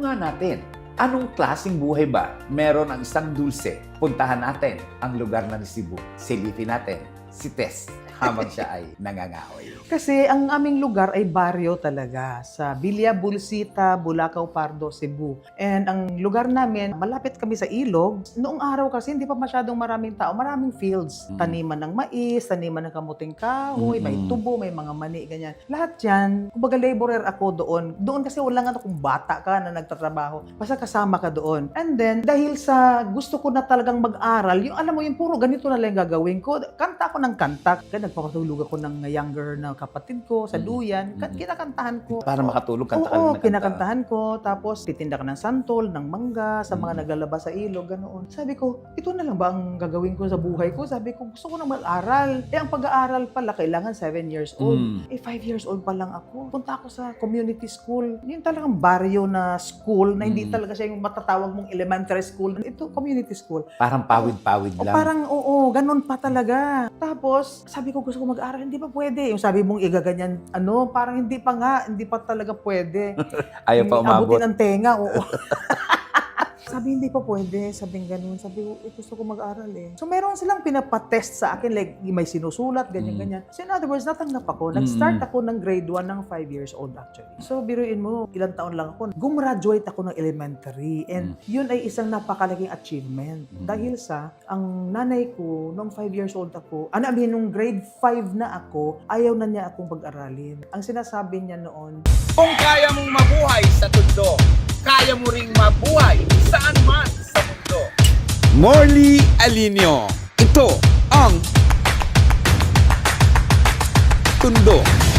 nga natin, anong klaseng buhay ba meron ang isang dulce? Puntahan natin ang lugar ng Cebu. Silipin natin si Tess habang siya ay nangangahoy. Kasi ang aming lugar ay baryo talaga sa Villa Bulsita, Bulacau, Pardo, Cebu. And ang lugar namin, malapit kami sa ilog. Noong araw kasi hindi pa masyadong maraming tao, maraming fields. Taniman ng mais, taniman ng kamuting kahoy, may tubo, may mga mani, ganyan. Lahat yan, kumbaga laborer ako doon. Doon kasi wala nga kung bata ka na nagtatrabaho. Basta kasama ka doon. And then, dahil sa gusto ko na talagang mag-aral, yung alam mo yung puro ganito na lang gagawin ko. Kanta ako ng kanta. Kaya nagpapatulog ako ng younger na kapatid ko sa duyan. Kinakantahan ko. Para makatulog, kanta ka Oo, ng kanta. kinakantahan ko. Tapos, titinda ka ng santol, ng mangga, sa mga naglalaba sa ilog, ganoon. Sabi ko, ito na lang ba ang gagawin ko sa buhay ko? Sabi ko, gusto ko na mag-aral. Ang pag-aaral pala, kailangan 7 years old. 5 years old pa lang ako. Punta ako sa community school. Yung talagang baryo na school, na hindi talaga siya yung matatawag mong elementary school. Ito, community school. Parang pawid-pawid lang. Parang, oo, ganun pa talaga. Tapos, sabi ko, gusto ko mag-aral, hindi pa pwede. Yung sabi mong igaganyan, parang hindi pa nga, hindi pa talaga pwede. Ayaw pa umabot. Abutin ang tenga, oo. Sabi, hindi pa pwede. Sabing ganun. Sabi ko, gusto ko mag-aral eh. So, meron silang pinapatest sa akin, like, may sinusulat, ganyan-ganyan. So, in other words, natanggap ako. Nag-start ako ng grade 1 ng 5 years old actually. So, biruin mo, ilang taon lang ako. Gumraduate ako ng elementary. And yun ay isang napakalaking achievement. Dahil sa, ang nanay ko, nung 5 years old ako, nung grade 5 na ako, ayaw na niya akong pag-aralin. Ang sinasabi niya noon, Kung kaya mong mabuhay sa mundo, kaya mo ring mabuhay saan man sa mundo. Morley Alinio. Ito ang Tundo.